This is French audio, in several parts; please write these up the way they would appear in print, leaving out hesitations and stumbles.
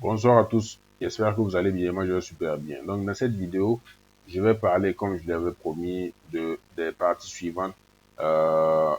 Bonsoir à tous, j'espère que vous allez bien, moi je vais super bien. Donc dans cette vidéo, je vais parler, comme je l'avais promis, des parties suivantes euh,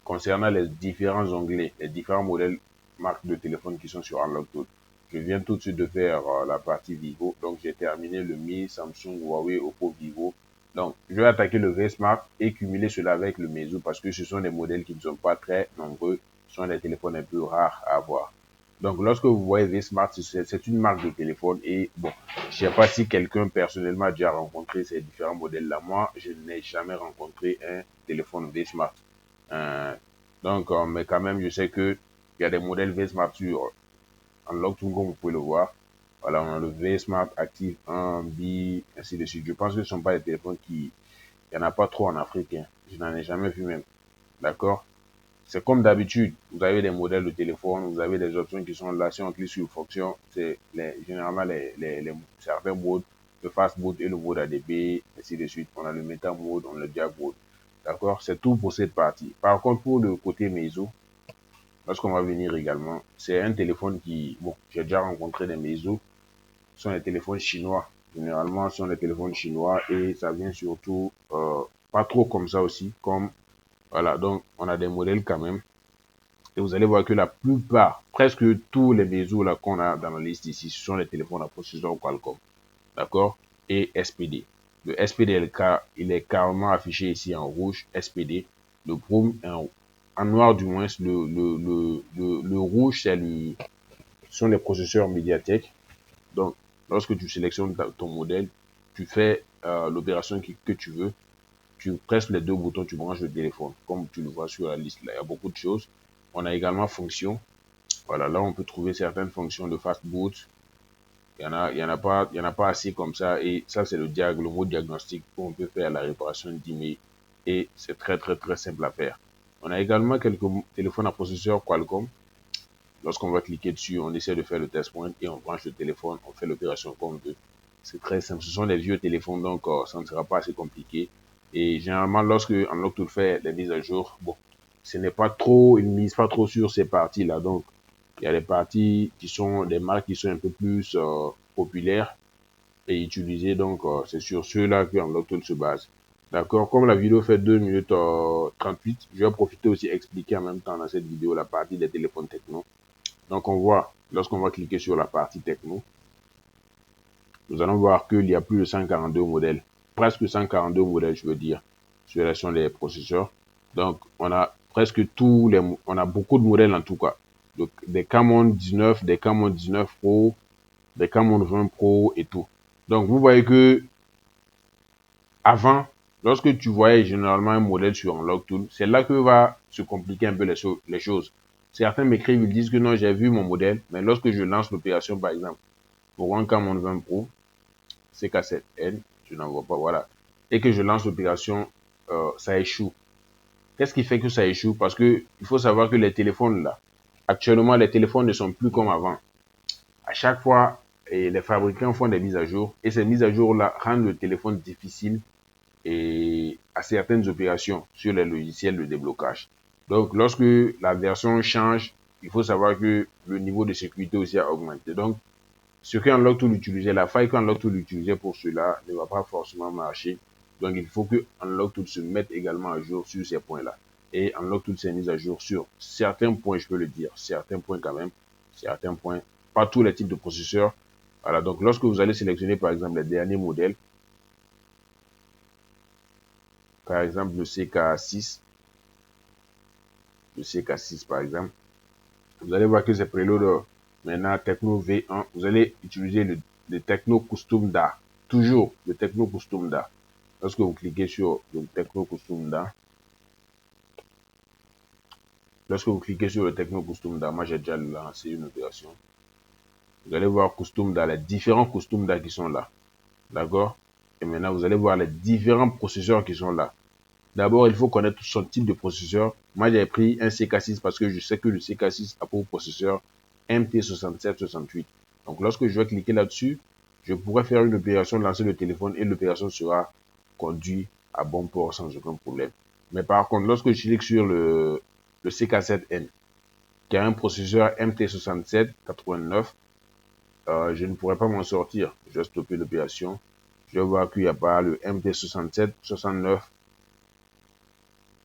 concernant les différents onglets, les différents modèles marques de téléphone qui sont sur Unlocked. Je viens tout de suite de faire la partie Vivo, donc j'ai terminé le Mi, Samsung, Huawei, Oppo, Vivo. Donc je vais attaquer le V-Smart et cumuler cela avec le Meizu parce que ce sont des modèles qui ne sont pas très nombreux, ce sont des téléphones un peu rares à avoir. Donc, lorsque vous voyez V-Smart, c'est une marque de téléphone et bon, je ne sais pas si quelqu'un personnellement a déjà rencontré ces différents modèles-là. Moi, je n'ai jamais rencontré un téléphone V-Smart. Euh, mais quand même, je sais que il y a des modèles V-Smart sur Unlocked, comme vous pouvez le voir. Voilà, on a le V-Smart Active 1, B, ainsi de suite. Je pense que ce ne sont pas des téléphones qui, il n'y en a pas trop en Afrique, hein. Je n'en ai jamais vu même. D'accord? C'est comme d'habitude, vous avez des modèles de téléphone, vous avez des options qui sont là. Si on clique sur fonction, c'est généralement certains modes, le fast mode et le mode ADB, ainsi de suite. On a le meta mode, on a le diag mode. D'accord? C'est tout pour cette partie. Par contre, pour le côté Meizu, lorsqu'on va venir également, c'est un téléphone qui, bon, j'ai déjà rencontré des Meizu, ce sont des téléphones chinois. Généralement, ce sont des téléphones chinois et ça vient surtout, pas trop comme ça aussi, comme, voilà, donc on a des modèles quand même. Et vous allez voir que la plupart, presque tous les Meizu là qu'on a dans la liste ici, ce sont les téléphones à processeur Qualcomm. D'accord? Et SPD. Le SPD, il est carrément affiché ici en rouge, SPD. Le Chrome, en noir du moins, le rouge, ce sont les processeurs Mediatek. Donc, lorsque tu sélectionnes ton modèle, tu fais l'opération que tu veux. Tu presses les deux boutons, tu branches le téléphone. Comme tu le vois sur la liste, là, il y a beaucoup de choses. On a également fonction. Voilà, là, on peut trouver certaines fonctions de fast boot. Il y en a pas assez comme ça. Et ça, c'est le mot diagnostic où on peut faire la réparation d'email. Et c'est très, très, très simple à faire. On a également quelques téléphones à processeur Qualcomm. Lorsqu'on va cliquer dessus, on essaie de faire le test point et on branche le téléphone, on fait l'opération comme on veut. C'est très simple. Ce sont des vieux téléphones, donc ça ne sera pas assez compliqué. Et généralement, lorsque Unlocked fait les mises à jour, bon, ce n'est pas trop, ils ne misent pas trop sur ces parties-là. Donc, il y a des parties qui sont des marques qui sont un peu plus populaires et utilisées. Donc, c'est sur ceux-là que Unlocked se base. D'accord? Comme la vidéo fait 2 minutes 38, je vais profiter aussi expliquer en même temps dans cette vidéo la partie des téléphones techno. Donc, on voit, lorsqu'on va cliquer sur la partie techno, nous allons voir qu'il y a plus de 142 modèles, presque 142 modèles, je veux dire, sur les processeurs. Donc, on a presque on a beaucoup de modèles en tout cas. Donc, des Camon 19, des Camon 19 Pro, des Camon 20 Pro et tout. Donc, vous voyez que avant, lorsque tu voyais généralement un modèle sur Unlocked Tool, c'est là que va se compliquer un peu les choses. Certains m'écrivent, ils disent que non, j'ai vu mon modèle, mais lorsque je lance l'opération, par exemple, pour un Camon 20 Pro, CK7N, je n'en vois pas, voilà, et que je lance l'opération, ça échoue. Qu'est-ce qui fait que ça échoue? Parce que il faut savoir que les téléphones là, actuellement, les téléphones ne sont plus comme avant. À chaque fois, les fabricants font des mises à jour et ces mises à jour là rendent le téléphone difficile et à certaines opérations sur les logiciels de déblocage. Donc, lorsque la version change, il faut savoir que le niveau de sécurité aussi a augmenté. Donc, ce qu'Unlocked utilisait, la faille qu'Unlocked utilisait pour cela ne va pas forcément marcher. Donc, il faut que Unlocked se mette également à jour sur ces points-là. Et Unlocked s'est mis à jour sur certains points, je peux le dire, certains points quand même, certains points, pas tous les types de processeurs. Voilà, donc lorsque vous allez sélectionner par exemple les derniers modèles, par exemple le CK6, le CK6 par exemple, vous allez voir que c'est prélude maintenant Techno V1. Vous allez utiliser le Techno Custom DA. Toujours le Techno Custom DA. Lorsque vous cliquez sur le Techno Custom DA, lorsque vous cliquez sur le Techno Custom DA, moi j'ai déjà lancé une opération. Vous allez voir Custom DA, les différents Custom DA qui sont là. D'accord? Et maintenant, vous allez voir les différents processeurs qui sont là. D'abord, il faut connaître son type de processeur. Moi, j'ai pris un CK6 parce que je sais que le CK6 a pour processeur MT6768. Donc, lorsque je vais cliquer là-dessus, je pourrais faire une opération, lancer le téléphone et l'opération sera conduite à bon port sans aucun problème. Mais par contre, lorsque je clique sur le CK7N, qui a un processeur MT6789, je ne pourrais pas m'en sortir. Je vais stopper l'opération. Je vais voir qu'il n'y a pas le MT67, 69.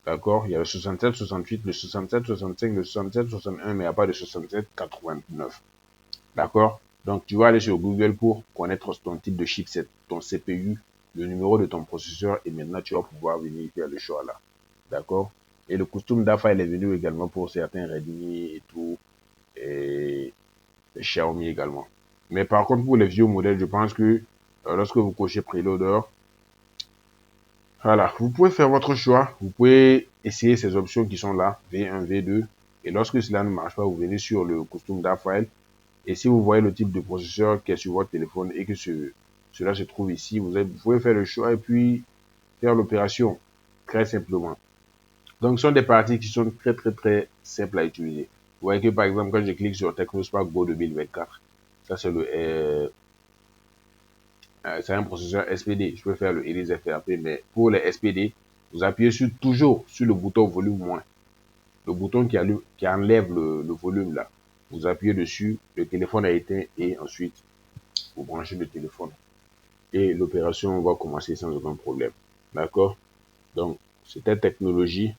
D'accord? Il y a le 67, 68, le 67, 65, le 67, 61, mais il n'y a pas de 67, 89. D'accord? Donc, tu vas aller sur Google pour connaître ton type de chipset, ton CPU, le numéro de ton processeur, et maintenant, tu vas pouvoir venir faire le choix là. D'accord? Et le custom DAFA, il est venu également pour certains Redmi et tout, et Xiaomi également. Mais par contre, pour les vieux modèles, je pense que lorsque vous cochez Preloader, voilà, vous pouvez faire votre choix. Vous pouvez essayer ces options qui sont là, V1, V2. Et lorsque cela ne marche pas, vous venez sur le custom DAV file. Et si vous voyez le type de processeur qui est sur votre téléphone et que cela se trouve ici, vous pouvez faire le choix et puis faire l'opération très simplement. Donc, ce sont des parties qui sont très simples à utiliser. Vous voyez que par exemple, quand je clique sur TechnoSpark Go 2024, ça c'est un processeur SPD. Je peux faire le ELISA FRP, mais pour les SPD, vous appuyez toujours sur le bouton volume moins. Le bouton qui enlève le volume là. Vous appuyez dessus, le téléphone a éteint et ensuite vous branchez le téléphone. Et l'opération va commencer sans aucun problème. D'accord? Donc, c'était technologie.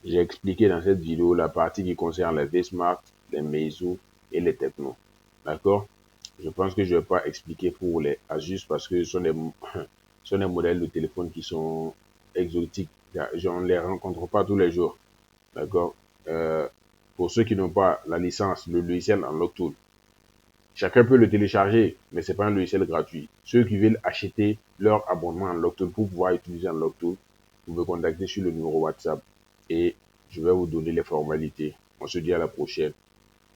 J'ai expliqué dans cette vidéo la partie qui concerne les V-Smart, les Meizu et les Techno. D'accord? Je pense que je ne vais pas expliquer pour les Asus parce que ce sont des modèles de téléphone qui sont exotiques. Je ne les rencontre pas tous les jours. D'accord? Pour ceux qui n'ont pas la licence, le logiciel Unlock Tool, chacun peut le télécharger, mais ce n'est pas un logiciel gratuit. Ceux qui veulent acheter leur abonnement Unlock Tool pour pouvoir utiliser Unlock Tool, vous me contactez sur le numéro WhatsApp et je vais vous donner les formalités. On se dit à la prochaine.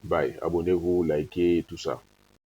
Bye. Abonnez-vous, likez, tout ça.